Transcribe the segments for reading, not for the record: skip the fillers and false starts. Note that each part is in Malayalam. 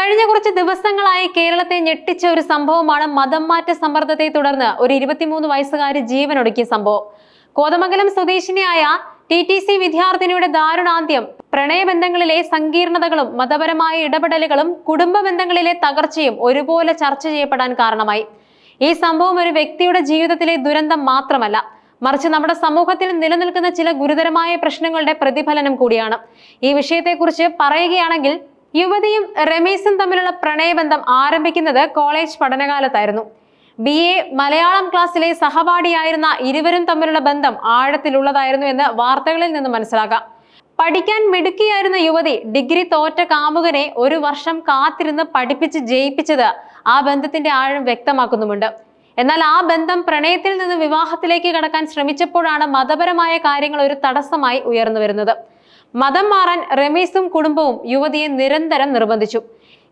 കഴിഞ്ഞ കുറച്ച് ദിവസങ്ങളായി കേരളത്തെ ഞെട്ടിച്ച ഒരു സംഭവമാണ് മതം മാറ്റ സമ്മർദ്ദത്തെ തുടർന്ന് ഒരു 23 വയസ്സുകാരി ജീവനൊടുക്കിയ സംഭവം. കോതമംഗലം സ്വദേശിനിയായ TTC വിദ്യാർത്ഥിനിയുടെ ദാരുണാന്ത്യം പ്രണയബന്ധങ്ങളിലെ സങ്കീർണതകളും മതപരമായ ഇടപെടലുകളും കുടുംബ ബന്ധങ്ങളിലെ തകർച്ചയും ഒരുപോലെ ചർച്ച ചെയ്യപ്പെടാൻ കാരണമായി. ഈ സംഭവം ഒരു വ്യക്തിയുടെ ജീവിതത്തിലെ ദുരന്തം മാത്രമല്ല, മറിച്ച് നമ്മുടെ സമൂഹത്തിൽ നിലനിൽക്കുന്ന ചില ഗുരുതരമായ പ്രശ്നങ്ങളുടെ പ്രതിഫലനം കൂടിയാണ്. ഈ വിഷയത്തെക്കുറിച്ച് പറയുകയാണെങ്കിൽ, യുവതിയും രമേശും തമ്മിലുള്ള പ്രണയബന്ധം ആരംഭിക്കുന്നത് കോളേജ് പഠനകാലത്തായിരുന്നു. BA മലയാളം ക്ലാസ്സിലെ സഹപാഠിയായിരുന്ന ഇരുവരും തമ്മിലുള്ള ബന്ധം ആഴത്തിലുള്ളതായിരുന്നു എന്ന് വാർത്തകളിൽ നിന്ന് മനസ്സിലാക്കാം. പഠിക്കാൻ മിടുക്കിയായിരുന്ന യുവതി ഡിഗ്രി തോറ്റ കാമുകനെ ഒരു വർഷം കാത്തിരുന്ന് പഠിപ്പിച്ച് ജയിപ്പിച്ചത് ആ ബന്ധത്തിന്റെ ആഴം വ്യക്തമാക്കുന്നുമുണ്ട്. എന്നാൽ ആ ബന്ധം പ്രണയത്തിൽ നിന്ന് വിവാഹത്തിലേക്ക് കടക്കാൻ ശ്രമിച്ചപ്പോഴാണ് മതപരമായ കാര്യങ്ങൾ ഒരു തടസ്സമായി ഉയർന്നു വരുന്നത്. മതം മാറാൻ റമീസും കുടുംബവും യുവതിയെ നിരന്തരം നിർബന്ധിച്ചു.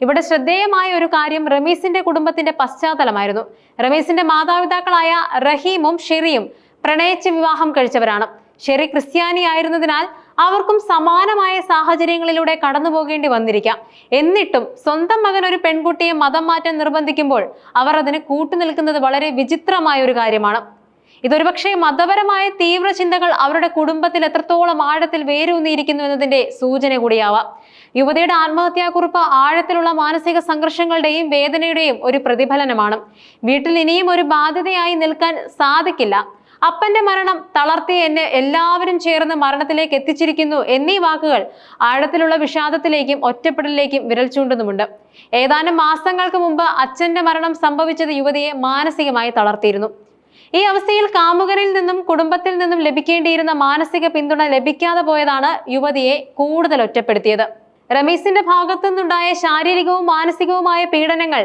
ഇവിടെ ശ്രദ്ധേയമായ ഒരു കാര്യം റമീസിന്റെ കുടുംബത്തിന്റെ പശ്ചാത്തലമായിരുന്നു. റമീസിന്റെ മാതാപിതാക്കളായ റഹീമും ഷെറിയും പ്രണയിച്ച് വിവാഹം കഴിച്ചവരാണ്. ഷെറി ക്രിസ്ത്യാനിയായിരുന്നതിനാൽ അവർക്കും സമാനമായ സാഹചര്യങ്ങളിലൂടെ കടന്നു പോകേണ്ടി വന്നിരിക്കാം. എന്നിട്ടും സ്വന്തം മകൻ ഒരു പെൺകുട്ടിയെ മതം മാറ്റാൻ നിർബന്ധിക്കുമ്പോൾ അവർ അതിന് കൂട്ടുനിൽക്കുന്നത് വളരെ വിചിത്രമായ ഒരു കാര്യമാണ്. ഇതൊരുപക്ഷെ മതപരമായ തീവ്ര ചിന്തകൾ അവരുടെ കുടുംബത്തിൽ എത്രത്തോളം ആഴത്തിൽ വേരൂന്നിയിരിക്കുന്നു എന്നതിന്റെ സൂചന കൂടിയാവാം. യുവതിയുടെ ആത്മഹത്യാക്കുറിപ്പ് ആഴത്തിലുള്ള മാനസിക സംഘർഷങ്ങളുടെയും വേദനയുടെയും ഒരു പ്രതിഫലനമാണ്. വീട്ടിൽ ഇനിയും ഒരു ബാധ്യതയായി നിൽക്കാൻ സാധിക്കില്ല, അപ്പന്റെ മരണം തളർത്തി എന്നെ എല്ലാവരും ചേർന്ന് മരണത്തിലേക്ക് എത്തിച്ചിരിക്കുന്നു എന്നീ വാക്കുകൾ ആഴത്തിലുള്ള വിഷാദത്തിലേക്കും ഒറ്റപ്പെടലിലേക്കും വിരൽ ചൂണ്ടുന്നുമുണ്ട്. ഏതാനും മാസങ്ങൾക്ക് മുമ്പ് അച്ഛന്റെ മരണം സംഭവിച്ചത് യുവതിയെ മാനസികമായി തളർത്തിയിരുന്നു. ഈ അവസ്ഥയിൽ കാമുകനിൽ നിന്നും കുടുംബത്തിൽ നിന്നും ലഭിക്കേണ്ടിയിരുന്ന മാനസിക പിന്തുണ ലഭിക്കാതെ പോയതാണ് യുവതിയെ കൂടുതൽ ഒറ്റപ്പെടുത്തിയത്. റമീസിന്റെ ഭാഗത്തു നിന്നുണ്ടായ ശാരീരികവും മാനസികവുമായ പീഡനങ്ങൾ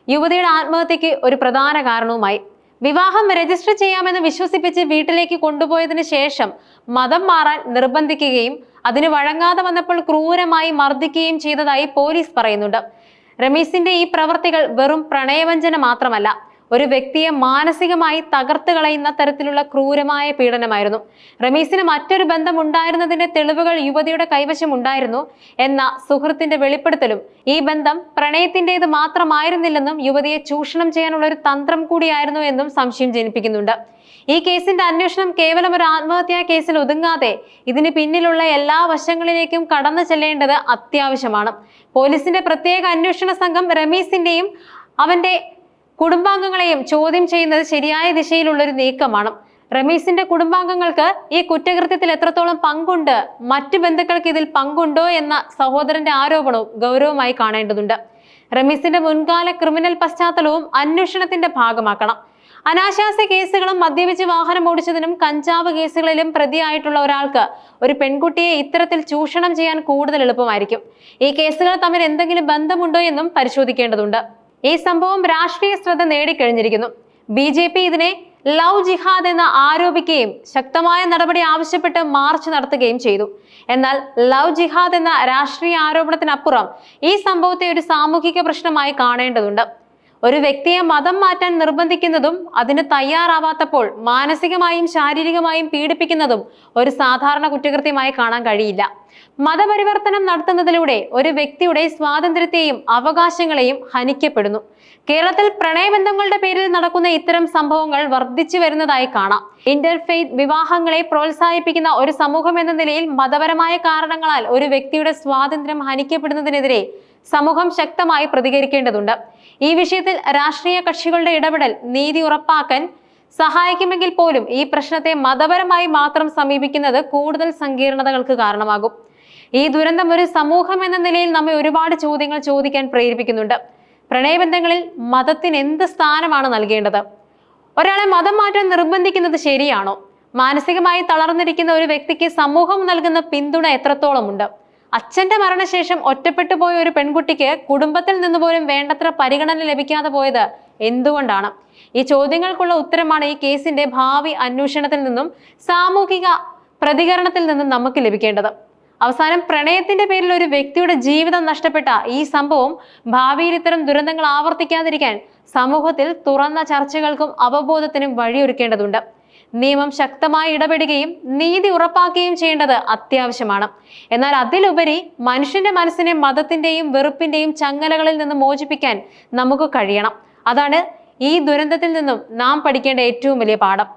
യുവതിയുടെ ആത്മഹത്യക്ക് ഒരു പ്രധാന കാരണവുമായി. വിവാഹം രജിസ്റ്റർ ചെയ്യാമെന്ന് വിശ്വസിപ്പിച്ച് വീട്ടിലേക്ക് കൊണ്ടുപോയതിനു ശേഷം മതം മാറാൻ നിർബന്ധിക്കുകയും അതിന് വഴങ്ങാതെ വന്നപ്പോൾ ക്രൂരമായി മർദ്ദിക്കുകയും ചെയ്തതായി പോലീസ് പറയുന്നുണ്ട്. റമീസിന്റെ ഈ പ്രവർത്തികൾ വെറും പ്രണയവഞ്ചന മാത്രമല്ല, ഒരു വ്യക്തിയെ മാനസികമായി തകർത്ത് കളയുന്ന തരത്തിലുള്ള ക്രൂരമായ പീഡനമായിരുന്നു. റമീസിന് മറ്റൊരു ബന്ധം ഉണ്ടായിരുന്നതിന്റെ തെളിവുകൾ യുവതിയുടെ കൈവശം ഉണ്ടായിരുന്നു എന്ന സുഹൃത്തിന്റെ വെളിപ്പെടുത്തലും ഈ ബന്ധം പ്രണയത്തിന്റേത് മാത്രമായിരുന്നില്ലെന്നും യുവതിയെ ചൂഷണം ചെയ്യാനുള്ള ഒരു തന്ത്രം കൂടിയായിരുന്നു എന്നും സംശയം ജനിപ്പിക്കുന്നുണ്ട്. ഈ കേസിന്റെ അന്വേഷണം കേവലം ഒരു ആത്മഹത്യാ കേസിൽ ഒതുങ്ങാതെ ഇതിന് പിന്നിലുള്ള എല്ലാ വശങ്ങളിലേക്കും കടന്നു ചെല്ലേണ്ടത് അത്യാവശ്യമാണ്. പോലീസിന്റെ പ്രത്യേക അന്വേഷണ സംഘം റമീസിന്റെയും അവന്റെ കുടുംബാംഗങ്ങളെയും ചോദ്യം ചെയ്യുന്നത് ശരിയായ ദിശയിലുള്ള ഒരു നീക്കമാണ്. റമീസിന്റെ കുടുംബാംഗങ്ങൾക്ക് ഈ കുറ്റകൃത്യത്തിൽ എത്രത്തോളം പങ്കുണ്ട്, മറ്റു ബന്ധുക്കൾക്ക് ഇതിൽ പങ്കുണ്ടോ എന്ന സഹോദരന്റെ ആരോപണവും ഗൗരവമായി കാണേണ്ടതുണ്ട്. റമീസിന്റെ മുൻകാല ക്രിമിനൽ പശ്ചാത്തലവും അന്വേഷണത്തിന്റെ ഭാഗമാക്കണം. അനാശാസ്യ കേസുകളും മദ്യപിച്ച് വാഹനം ഓടിച്ചതിനും കഞ്ചാവ് കേസുകളിലും പ്രതിയായിട്ടുള്ള ഒരാൾക്ക് ഒരു പെൺകുട്ടിയെ ഇത്തരത്തിൽ ചൂഷണം ചെയ്യാൻ കൂടുതൽ എളുപ്പമായിരിക്കും. ഈ കേസുകൾ തമ്മിൽ എന്തെങ്കിലും ബന്ധമുണ്ടോ എന്നും പരിശോധിക്കേണ്ടതുണ്ട്. ഈ സംഭവം രാഷ്ട്രീയ ശ്രദ്ധ നേടിക്കഴിഞ്ഞിരിക്കുന്നു. BJP ഇതിനെ ലവ് ജിഹാദ് എന്ന് ആരോപിക്കുകയും ശക്തമായ നടപടി ആവശ്യപ്പെട്ട് മാർച്ച് നടത്തുകയും ചെയ്തു. എന്നാൽ ലവ് ജിഹാദ് എന്ന രാഷ്ട്രീയ ആരോപണത്തിനപ്പുറം ഈ സംഭവത്തെ ഒരു സാമൂഹിക പ്രശ്നമായി കാണേണ്ടതുണ്ട്. ഒരു വ്യക്തിയെ മതം മാറ്റാൻ നിർബന്ധിക്കുന്നതും അതിന് തയ്യാറാവാത്തപ്പോൾ മാനസികമായും ശാരീരികമായും പീഡിപ്പിക്കുന്നതും ഒരു സാധാരണ കുറ്റകൃത്യമായി കാണാൻ കഴിയില്ല. മതപരിവർത്തനം നടത്തുന്നതിലൂടെ ഒരു വ്യക്തിയുടെ സ്വാതന്ത്ര്യത്തെയും അവകാശങ്ങളെയും ഹനിക്കപ്പെടുന്നു. കേരളത്തിൽ പ്രണയബന്ധങ്ങളുടെ പേരിൽ നടക്കുന്ന ഇത്തരം സംഭവങ്ങൾ വർദ്ധിച്ചു വരുന്നതായി കാണാം. ഇന്റർഫെയ്ത്ത് വിവാഹങ്ങളെ പ്രോത്സാഹിപ്പിക്കുന്ന ഒരു സമൂഹം എന്ന നിലയിൽ മതപരമായ കാരണങ്ങളാൽ ഒരു വ്യക്തിയുടെ സ്വാതന്ത്ര്യം ഹനിക്കപ്പെടുന്നതിനെതിരെ സമൂഹം ശക്തമായി പ്രതികരിക്കേണ്ടതുണ്ട്. ഈ വിഷയത്തിൽ രാഷ്ട്രീയ കക്ഷികളുടെ ഇടപെടൽ നീതി ഉറപ്പാക്കാൻ സഹായിക്കുമെങ്കിൽ പോലും ഈ പ്രശ്നത്തെ മതപരമായി മാത്രം സമീപിക്കുന്നത് കൂടുതൽ സങ്കീർണതകൾക്ക് കാരണമാകും. ഈ ദുരന്തം ഒരു സമൂഹം എന്ന നിലയിൽ നമ്മെ ഒരുപാട് ചോദ്യങ്ങൾ ചോദിക്കാൻ പ്രേരിപ്പിക്കുന്നുണ്ട്. പ്രണയബന്ധങ്ങളിൽ മതത്തിന് എന്ത് സ്ഥാനമാണ് നൽകേണ്ടത്? ഒരാളെ മതം മാറ്റാൻ നിർബന്ധിക്കുന്നത് ശരിയാണോ? മാനസികമായി തളർന്നിരിക്കുന്ന ഒരു വ്യക്തിക്ക് സമൂഹം നൽകുന്ന പിന്തുണ എത്രത്തോളമുണ്ട്? അച്ഛന്റെ മരണശേഷം ഒറ്റപ്പെട്ടു പോയ ഒരു പെൺകുട്ടിക്ക് കുടുംബത്തിൽ നിന്ന് പോലും വേണ്ടത്ര പരിഗണന ലഭിക്കാതെ പോയത് എന്തുകൊണ്ടാണ്? ഈ ചോദ്യങ്ങൾക്കുള്ള ഉത്തരമാണ് ഈ കേസിന്റെ ഭാവി അന്വേഷണത്തിൽ നിന്നും സാമൂഹിക പ്രതികരണത്തിൽ നിന്നും നമുക്ക് ലഭിക്കേണ്ടത്. അവസാനം പ്രണയത്തിന്റെ പേരിൽ ഒരു വ്യക്തിയുടെ ജീവിതം നഷ്ടപ്പെട്ട ഈ സംഭവം ഭാവിയിൽ ഇത്തരം ദുരന്തങ്ങൾ ആവർത്തിക്കാതിരിക്കാൻ സമൂഹത്തിൽ തുറന്ന ചർച്ചകൾക്കും അവബോധത്തിനും വഴിയൊരുക്കേണ്ടതുണ്ട്. നിയമം ശക്തമായി ഇടപെടുകയും നീതി ഉറപ്പാക്കുകയും ചെയ്യേണ്ടത് അത്യാവശ്യമാണ്. എന്നാൽ അതിലുപരി മനുഷ്യന്റെ മനസ്സിനെ മതത്തിന്റെയും വെറുപ്പിന്റെയും ചങ്ങലകളിൽ നിന്ന് മോചിപ്പിക്കാൻ നമുക്ക് കഴിയണം. അതാണ് ഈ ദുരന്തത്തിൽ നിന്നും നാം പഠിക്കേണ്ട ഏറ്റവും വലിയ പാഠം.